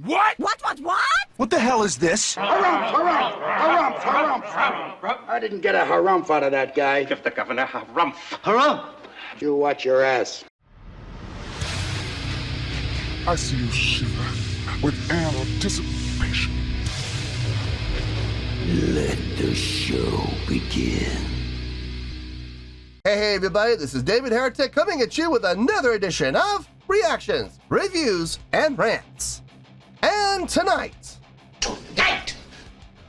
What? What? What the hell is this? Harumph. I didn't get a harumph out of that guy. Give the governor harumph. Harumph! You watch your ass. I see you shiver with anticipation. Let the show begin. Hey everybody, this is David Heretic coming at you with another edition of Reactions, Reviews, and Rants. And tonight...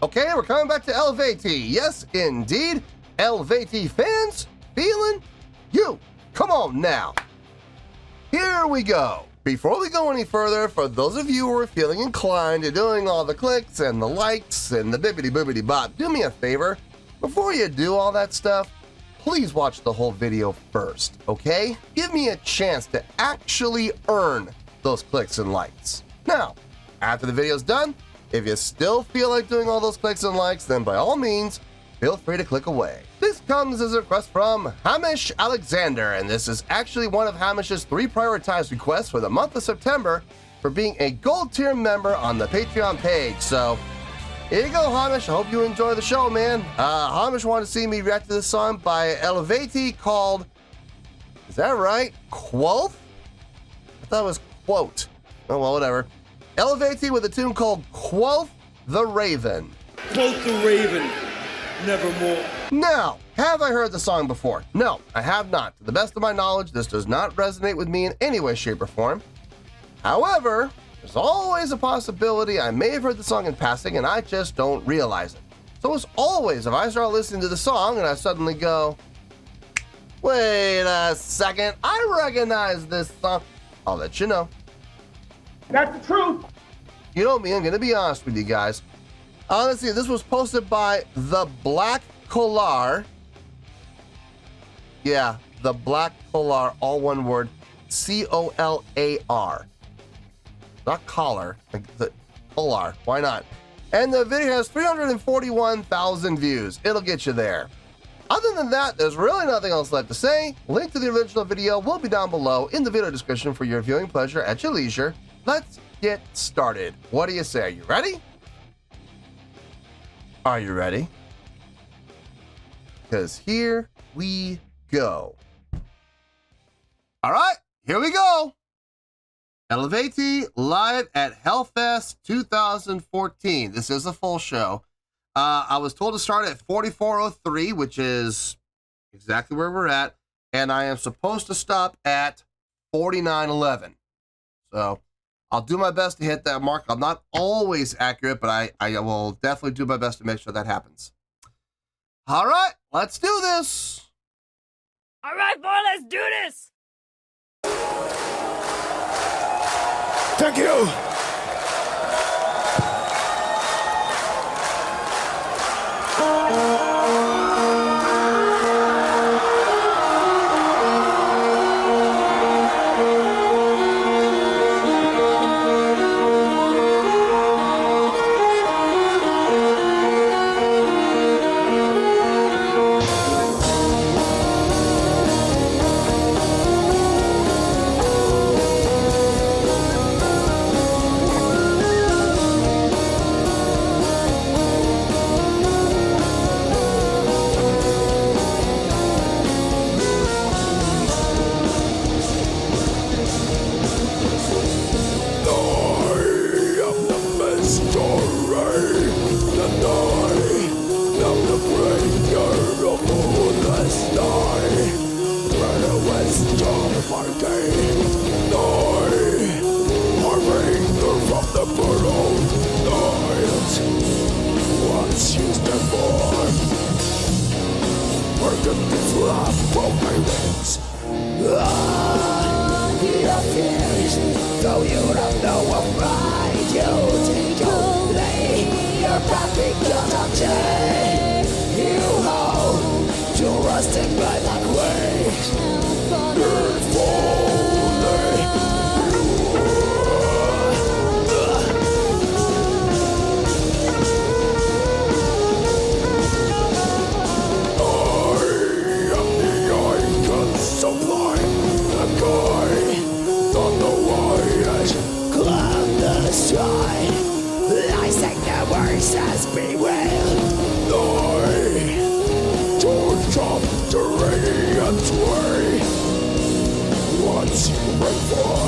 Okay, we're coming back to Eluveitie. Yes, indeed. Eluveitie Fans FEELIN YOU. Come on now. Here we go. Before we go any further, for those of you who are feeling inclined to doing all the clicks and the likes and the bibbidi-boobidi bop, do me a favor. Before you do all that stuff, please watch the whole video first, okay? Give me a chance to actually earn those clicks and likes. Now, after the video's done, if you still feel like doing all those clicks and likes, then by all means, feel free to click away. This comes as a request from Hamish Alexander, and this is actually one of Hamish's 3 prioritized requests for the month of September for being a gold tier member on the Patreon page. So, here you go, Hamish. I hope you enjoy the show, man. Hamish wanted to see me react to this song by Eluveitie called, is that right? Quoth? I thought it was Quote. Oh, well, whatever. Eluveitie with a tune called Quoth The Raven. Quoth the Raven, nevermore. Now, have I heard the song before? No, I have not. To the best of my knowledge, this does not resonate with me in any way, shape, or form. However, there's always a possibility I may have heard the song in passing and I just don't realize it. So as always, if I start listening to the song and I suddenly go, wait a second, I recognize this song, I'll let you know. That's the truth. You know me, I'm gonna be honest with you guys. Honestly, this was posted by The Black Collar. Yeah, The Black Collar, all one word, C-O-L-A-R. Not collar, like the collar, why not? And the video has 341,000 views. It'll get you there. Other than that, there's really nothing else left to say. Link to the original video will be down below in the video description for your viewing pleasure at your leisure. Let's get started. What do you say? Are you ready? Are you ready? Because here we go. All right, here we go. Eluveitie live at Hellfest 2014. This is a full show. I was told to start at 4403, which is exactly where we're at, and I am supposed to stop at 4911. So I'll do my best to hit that mark. I'm not always accurate, but I will definitely do my best to make sure that happens. All right, let's do this. All right, boy, let's do this. Thank you! Though you don't know I'm right, you take only your perfect conductor. You hold to rusting by the waves. If only I am the icon sublime, the guy on the wires, climb the sky. bewail. Die, torch of the radiant way. What you wait for?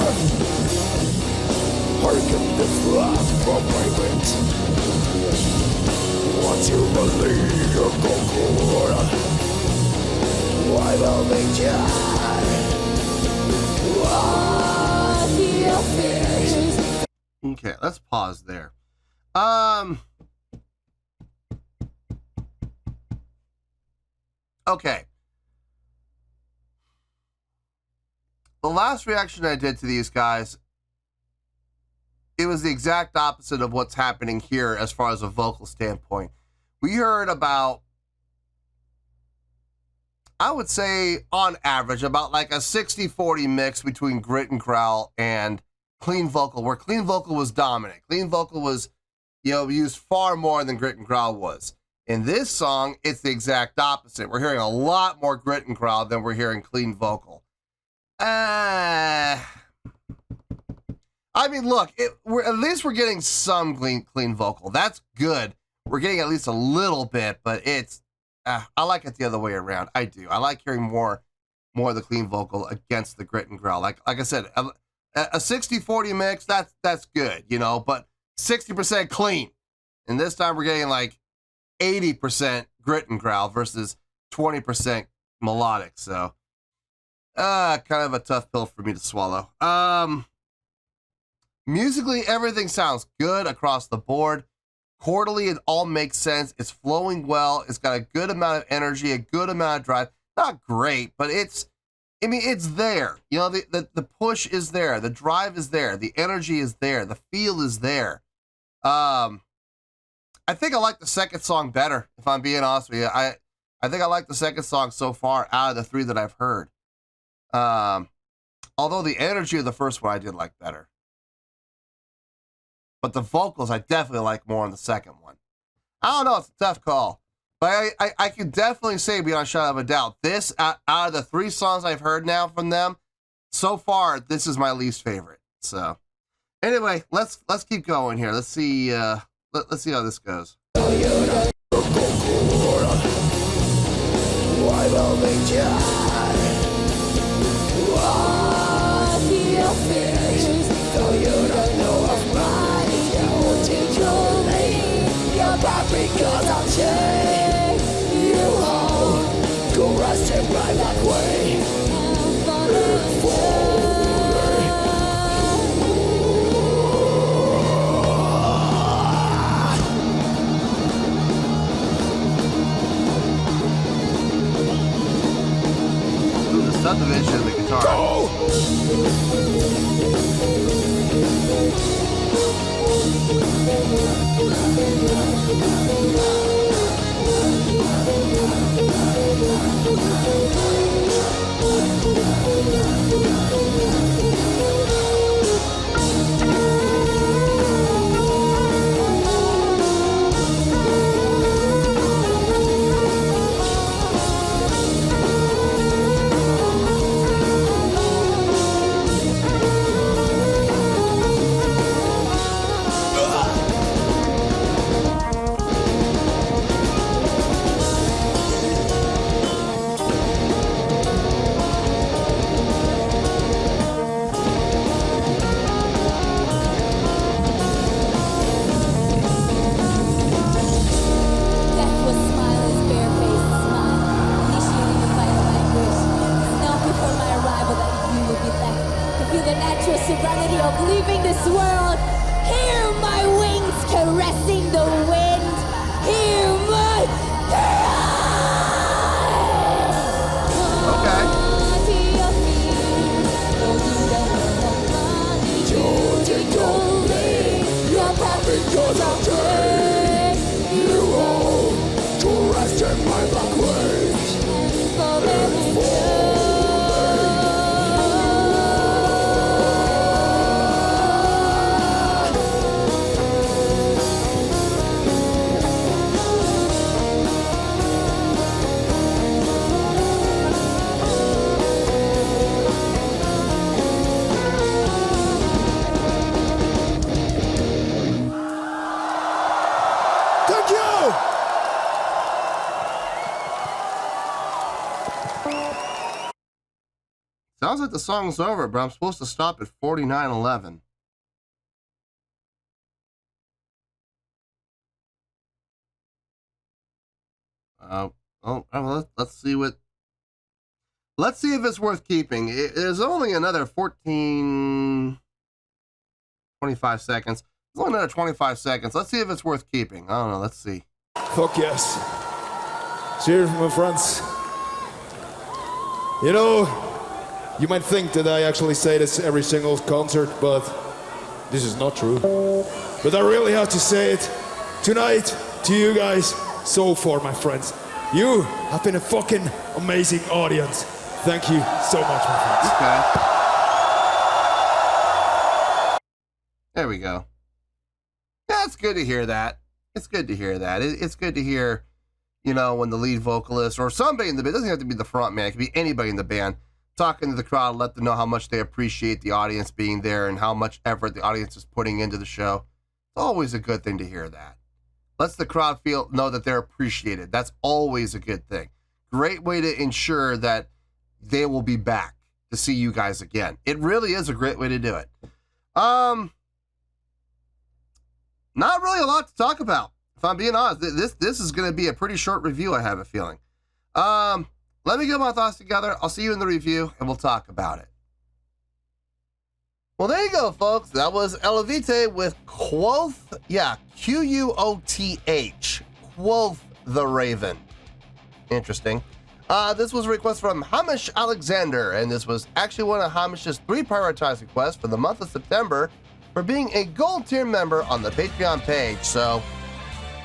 Hearken the flood from my wind. What you believe you're conqueror. Why will they die? What your fears? Okay, let's pause there. Okay. The last reaction I did to these guys, it was the exact opposite of what's happening here as far as a vocal standpoint. We heard about, I would say, on average, about like a 60-40 mix between grit and growl and clean vocal, where clean vocal was dominant. Clean vocal was, used far more than grit and growl was. In this song, it's the exact opposite. We're hearing a lot more grit and growl than we're hearing clean vocal. I mean, look, at least we're getting some clean vocal. That's good. We're getting at least a little bit, but it's, I like it the other way around. I do. I like hearing more of the clean vocal against the grit and growl. Like I said, a 60-40 mix, that's good, but 60% clean. And this time we're getting like 80% grit and growl versus 20% melodic. So, kind of a tough pill for me to swallow. Musically, everything sounds good across the board. Chordally, it all makes sense. It's flowing well. It's got a good amount of energy, a good amount of drive. Not great, but it's there. The push is there. The drive is there. The energy is there. The feel is there. I think I like the second song better, if I'm being honest with you. I think I like the second song so far out of the three that I've heard. Although the energy of the first one I did like better. But the vocals I definitely like more on the second one. I don't know, it's a tough call. But I can definitely say beyond a shadow of a doubt, this, out of the three songs I've heard now from them, so far, this is my least favorite. So, anyway, let's keep going here. Let's see, let's see how this goes. Why will they die? What your fears? Though you don't know of mine, you won't take your name. You're back because I'm chained. You hold, go rest and right that way. Subdivision of the guitar. Serenity of leaving this world. Hear my wings caressing the wind. Hear my Okay. You're back because I'm dead. You hold to rest in my back ways. Thank you! sounds like the song's over, but I'm supposed to stop at 49:11. Let's see what. Let's see if it's worth keeping. There's only another 25 seconds. There's only another 25 seconds. Let's see if it's worth keeping. I don't know. Let's see. Fuck yes. Cheers, my friends. You know, you might think that I actually say this every single concert, but this is not true. But I really have to say it tonight to you guys. So far, my friends, you have been a fucking amazing audience. Thank you so much, my friends. Okay. There we go. Yeah, it's good to hear that. It's good to hear that. It's good to hear, you know, when the lead vocalist or somebody in the band, it doesn't have to be the front man, it could be anybody in the band, talking to the crowd, let them know how much they appreciate the audience being there and how much effort the audience is putting into the show. It's always a good thing to hear that. Lets the crowd know that they're appreciated. That's always a good thing. Great way to ensure that they will be back to see you guys again. It really is a great way to do it. Not really a lot to talk about. If I'm being honest, this is going to be a pretty short review, I have a feeling. Let me get my thoughts together. I'll see you in the review, and we'll talk about it. Well, there you go, folks. That was Eluveitie with Quoth, Quoth, Quoth the Raven. Interesting. This was a request from Hamish Alexander, and this was actually one of Hamish's 3 prioritized requests for the month of September for being a gold tier member on the Patreon page. So,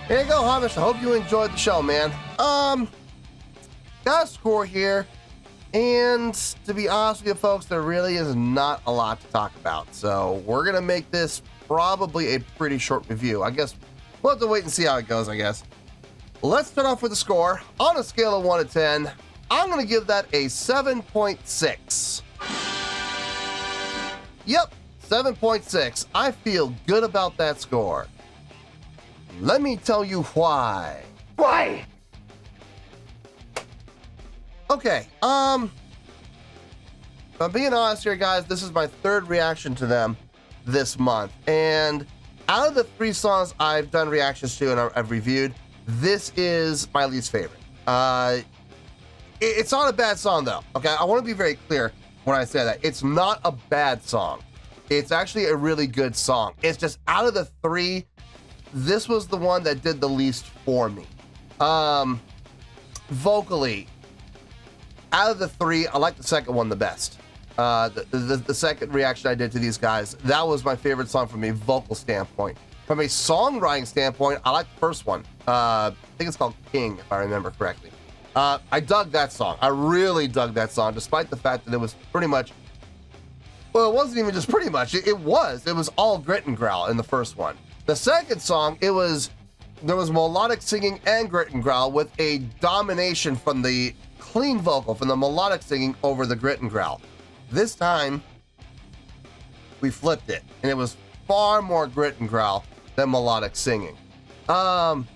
here you go, Hamish. I hope you enjoyed the show, man. Got a score here. And to be honest with you, folks, there really is not a lot to talk about. So we're going to make this probably a pretty short review. I guess we'll have to wait and see how it goes, I guess. Let's start off with the score. On a scale of 1 to 10, I'm going to give that a 7.6. Yep, 7.6. I feel good about that score. Let me tell you why. Why? Okay, if I'm being honest here, guys, this is my 3rd reaction to them this month. And out of the 3 songs I've done reactions to and I've reviewed, this is my least favorite. It's not a bad song, though. Okay, I want to be very clear when I say that. It's not a bad song. It's actually a really good song. It's just out of the 3, this was the one that did the least for me. Vocally, out of the 3, I like the second one the best. The second reaction I did to these guys, that was my favorite song from a vocal standpoint. From a songwriting standpoint, I like the first one. I think it's called King, if I remember correctly. I dug that song. I really dug that song, despite the fact that it was pretty much, well, it wasn't even just pretty much. It was all grit and growl in the first one. The second song, there was melodic singing and grit and growl with a domination from the clean vocal, from the melodic singing over the grit and growl. This time, we flipped it, and it was far more grit and growl than melodic singing. And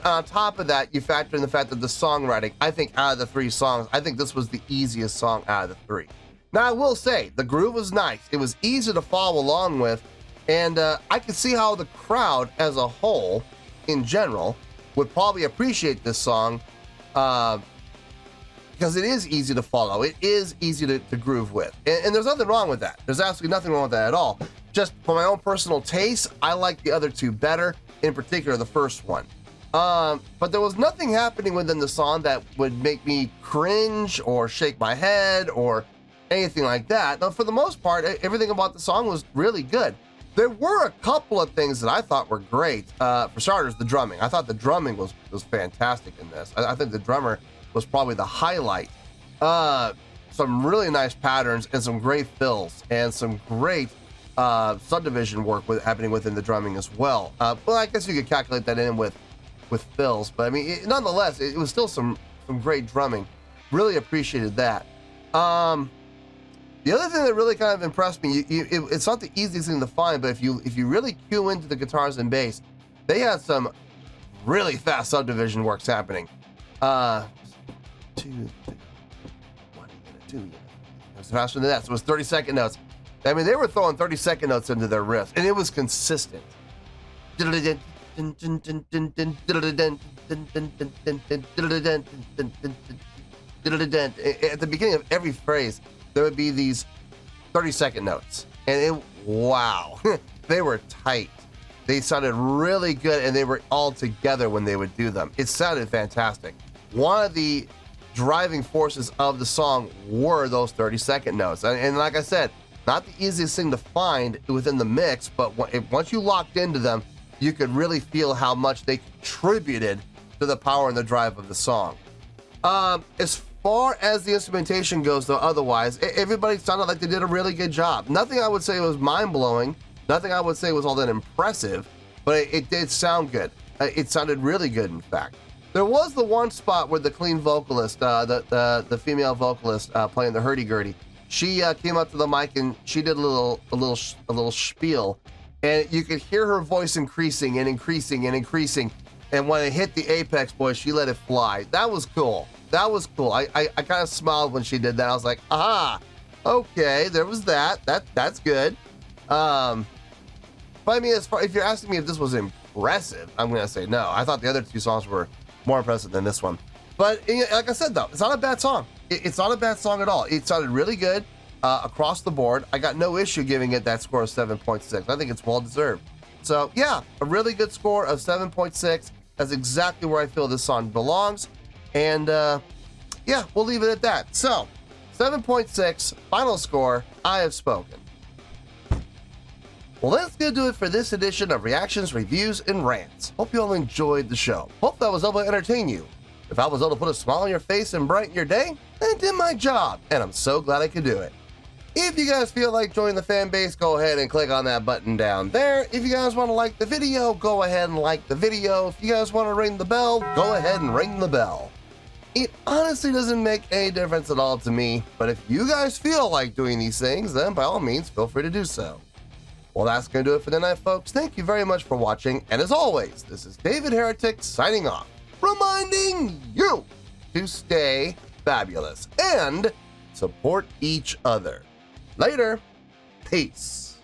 on top of that, you factor in the fact that the songwriting, I think out of the 3 songs, I think this was the easiest song out of the 3. Now, I will say, the groove was nice. It was easy to follow along with, and I could see how the crowd as a whole, in general, would probably appreciate this song because it is easy to follow. It is easy to groove with. And there's nothing wrong with that. There's absolutely nothing wrong with that at all. Just for my own personal taste, I like the other 2 better, in particular the first one. But there was nothing happening within the song that would make me cringe or shake my head or anything like that. Now, for the most part, everything about the song was really good. There were a couple of things that I thought were great. For starters, the drumming. I thought the drumming was fantastic in this. I think the drummer was probably the highlight. Some really nice patterns and some great fills and some great subdivision work happening within the drumming as well. Well, I guess you could calculate that in with fills, but I mean, nonetheless, it was still some great drumming. Really appreciated that. The other thing that really kind of impressed me, it's not the easiest thing to find, but if you really cue into the guitars and bass, they had some really fast subdivision works happening. 2, 3, 1, do you? It was faster than that. So it was 30-second notes. I mean, they were throwing 30-second notes into their riffs, and it was consistent. At the beginning of every phrase, there would be these 30-second notes. And wow, they were tight. They sounded really good, and they were all together when they would do them. It sounded fantastic. One of the driving forces of the song were those 30-second notes. And like I said, not the easiest thing to find within the mix, but once you locked into them, you could really feel how much they contributed to the power and the drive of the song. As far as the instrumentation goes, though, otherwise, everybody sounded like they did a really good job. Nothing I would say was mind-blowing. Nothing I would say was all that impressive, but it did sound good. It sounded really good, in fact. There was the one spot where the clean vocalist, the female vocalist playing the hurdy-gurdy, she came up to the mic and she did a little spiel, and you could hear her voice increasing and increasing and increasing. And when it hit the apex, boy, she let it fly. That was cool. That was cool. I kind of smiled when she did that. I was like, aha, okay, there was that. That's good. But I mean, if you're asking me if this was impressive, I'm gonna say no. I thought the other two songs were more impressive than this one. But like I said, though, it's not a bad song. It's not a bad song at all. It sounded really good across the board. I got no issue giving it that score of 7.6. I think it's well deserved. So yeah, a really good score of 7.6. That's exactly where I feel this song belongs. And yeah, we'll leave it at that. So 7.6, final score, I have spoken. Well, that's going to do it for this edition of Reactions, Reviews, and Rants. Hope you all enjoyed the show. Hope that was able to entertain you. If I was able to put a smile on your face and brighten your day, then I did my job, and I'm so glad I could do it. If you guys feel like joining the fan base, go ahead and click on that button down there. If you guys want to like the video, go ahead and like the video. If you guys want to ring the bell, go ahead and ring the bell. It honestly doesn't make any difference at all to me, but if you guys feel like doing these things, then by all means, feel free to do so. Well, that's going to do it for tonight, folks. Thank you very much for watching. And as always, this is David Heretic signing off, reminding you to stay fabulous and support each other. Later. Peace.